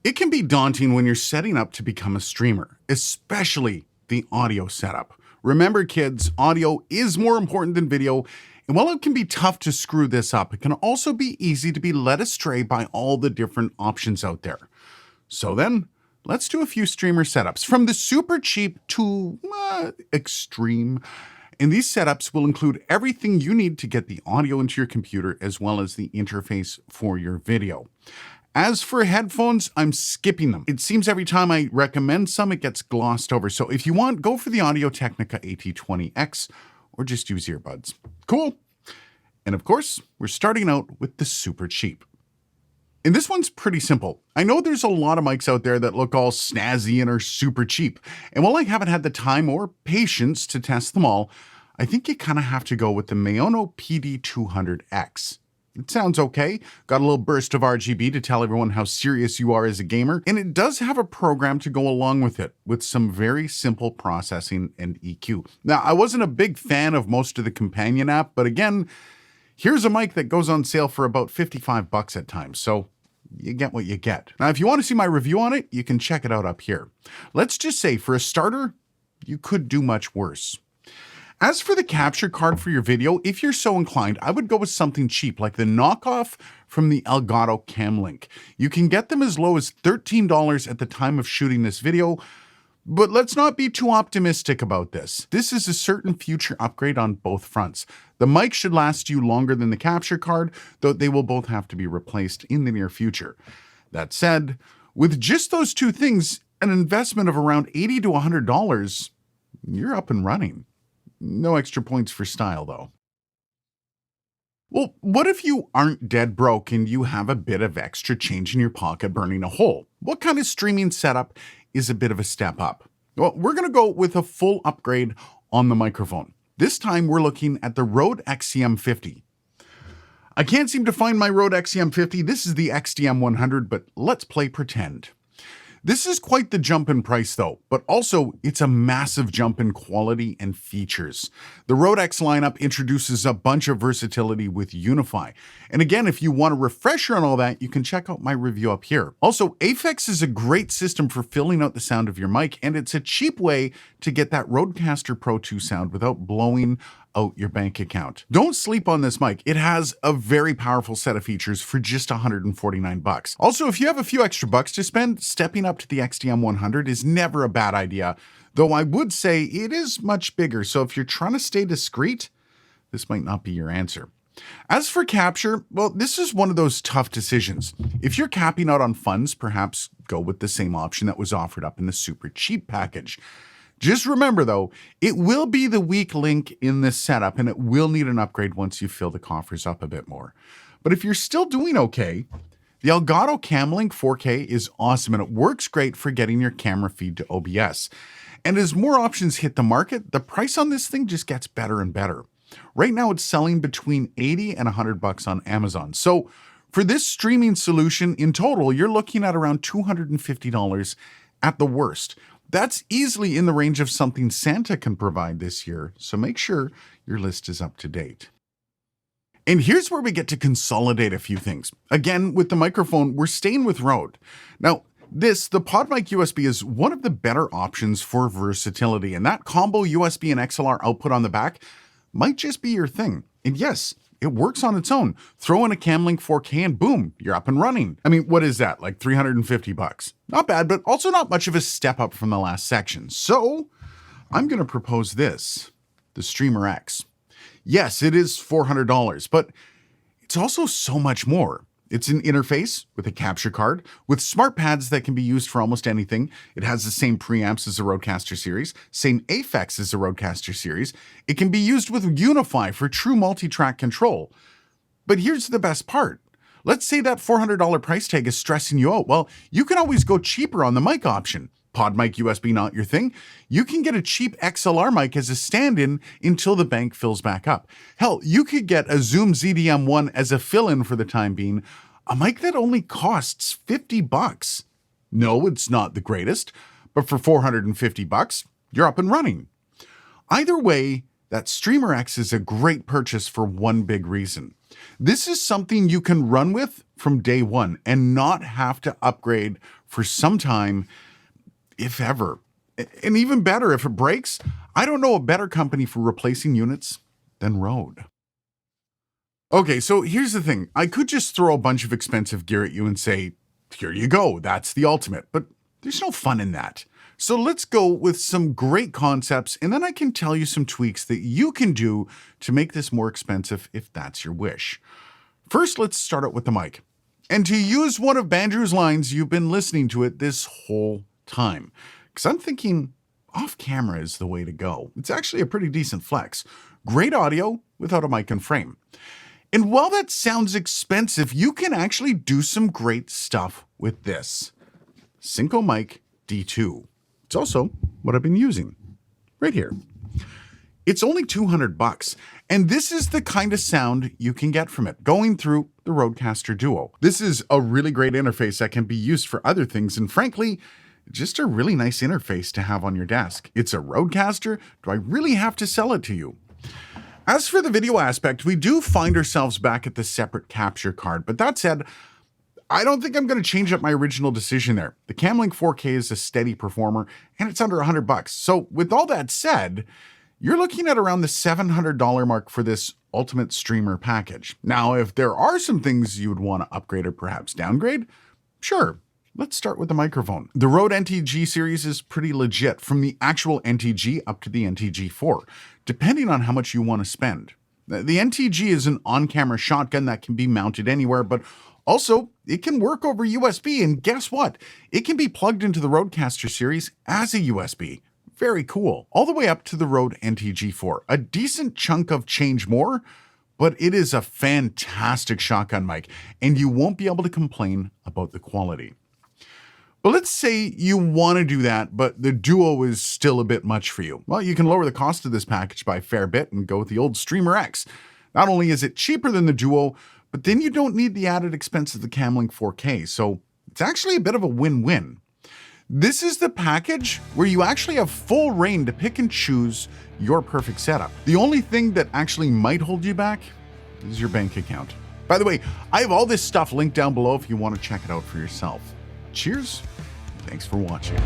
It can be daunting when you're setting up to become a streamer, especially the audio setup. Remember, kids, audio is more important than video, and while it can be tough to screw this up, it can also be easy to be led astray by all the different options out there. So then, let's do a few streamer setups, from the super cheap to extreme. And these setups will include everything you need to get the audio into your computer, as well as the interface for your video. As for headphones, I'm skipping them. It seems every time I recommend some, it gets glossed over. So if you want, go for the Audio-Technica AT20X or just use earbuds. Cool. And of course, we're starting out with the super cheap. And this one's pretty simple. I know there's a lot of mics out there that look all snazzy and are super cheap. And while I haven't had the time or patience to test them all, I think you kind of have to go with the Maono PD200x. It sounds okay, got a little burst of RGB to tell everyone how serious you are as a gamer, and it does have a program to go along with it, with some very simple processing and EQ. Now, I wasn't a big fan of most of the companion app, but again, here's a mic that goes on sale for about 55 bucks at times, so you get what you get. Now, if you want to see my review on it, you can check it out up here. Let's just say, for a starter, you could do much worse. As for the capture card for your video, if you're so inclined, I would go with something cheap, like the knockoff from the Elgato Cam Link. You can get them as low as $13 at the time of shooting this video, but let's not be too optimistic about this. This is a certain future upgrade on both fronts. The mic should last you longer than the capture card, though they will both have to be replaced in the near future. That said, with just those two things, an investment of around $80 to $100, you're up and running. No extra points for style, though. Well, what if you aren't dead broke and you have a bit of extra change in your pocket burning a hole? What kind of streaming setup is a bit of a step up? Well, we're going to go with a full upgrade on the microphone. This time we're looking at the Rode XCM50. I can't seem to find my Rode XCM50. This is the XDM100, but let's play pretend. This is quite the jump in price though, but also it's a massive jump in quality and features. The Rode X lineup introduces a bunch of versatility with Unify. And again, if you want a refresher on all that, you can check out my review up here. Also, Aphex is a great system for filling out the sound of your mic, and it's a cheap way to get that Rodecaster Pro 2 sound without blowing out your bank account. Don't sleep on this mic. It has a very powerful set of features for just 149 bucks. Also, if you have a few extra bucks to spend, stepping up to the XDM100 is never a bad idea, though I would say it is much bigger, so if you're trying to stay discreet, this might not be your answer. As for capture, well, this is one of those tough decisions. If you're capping out on funds, perhaps go with the same option that was offered up in the super cheap package. Just remember though, it will be the weak link in this setup, and it will need an upgrade once you fill the coffers up a bit more. But if you're still doing okay, the Elgato Cam Link 4K is awesome, and it works great for getting your camera feed to OBS. And as more options hit the market, the price on this thing just gets better and better. Right now it's selling between 80 and 100 bucks on Amazon. So for this streaming solution in total, you're looking at around $250 at the worst. That's easily in the range of something Santa can provide this year, so make sure your list is up to date. And here's where we get to consolidate a few things. Again, with the microphone, we're staying with Rode. Now, the Podmic USB is one of the better options for versatility, and that combo USB and XLR output on the back might just be your thing. And yes, it works on its own. Throw in a Cam Link 4K and boom, you're up and running. I mean, what is that, like 350 bucks? Not bad, but also not much of a step up from the last section. So I'm gonna propose this, the Streamer X. Yes, it is $400, but it's also so much more. It's an interface with a capture card, with smart pads that can be used for almost anything. It has the same preamps as the Rodecaster series, same Aphex as the Rodecaster series. It can be used with Unify for true multi-track control. But here's the best part. Let's say that $400 price tag is stressing you out. Well, you can always go cheaper on the mic option. Podmic USB not your thing? You can get a cheap XLR mic as a stand-in until the bank fills back up. Hell, you could get a Zoom ZDM1 as a fill-in for the time being, a mic that only costs 50 bucks. No, it's not the greatest, but for 450 bucks, you're up and running. Either way, that Streamer X is a great purchase for one big reason. This is something you can run with from day one and not have to upgrade for some time, if ever. And even better, if it breaks, I don't know a better company for replacing units than Rode. Okay, so here's the thing. I could just throw a bunch of expensive gear at you and say, here you go, that's the ultimate. But there's no fun in that. So let's go with some great concepts, and then I can tell you some tweaks that you can do to make this more expensive if that's your wish. First, let's start out with the mic. And to use one of Bandrew's lines, you've been listening to it this whole time. Because I'm thinking off camera is the way to go. It's actually a pretty decent flex. Great audio without a mic and frame. And while that sounds expensive, you can actually do some great stuff with this. Synco Mic D2. It's also what I've been using right here. It's only $200, and this is the kind of sound you can get from it going through the Rodecaster Duo. This is a really great interface that can be used for other things, and frankly, just a really nice interface to have on your desk. It's a Rodecaster. Do I really have to sell it to you? As for the video aspect, we do find ourselves back at the separate capture card, but that said, I don't think I'm going to change up my original decision there. The Cam Link 4K is a steady performer, and it's under $100. So with all that said, you're looking at around the $700 mark for this ultimate streamer package. Now, if there are some things you would want to upgrade or perhaps downgrade, sure. Let's start with the microphone. The Rode NTG series is pretty legit, from the actual NTG up to the NTG4, depending on how much you want to spend. The NTG is an on-camera shotgun that can be mounted anywhere, but also it can work over USB, and guess what? It can be plugged into the Rodecaster series as a USB. Very cool. All the way up to the Rode NTG4, a decent chunk of change more, but it is a fantastic shotgun mic, and you won't be able to complain about the quality. But let's say you want to do that, but the Duo is still a bit much for you. Well, you can lower the cost of this package by a fair bit and go with the old Streamer X. Not only is it cheaper than the Duo, but then you don't need the added expense of the Cam Link 4K, so it's actually a bit of a win-win. This is the package where you actually have full reign to pick and choose your perfect setup. The only thing that actually might hold you back is your bank account. By the way, I have all this stuff linked down below if you want to check it out for yourself. Cheers. Thanks for watching.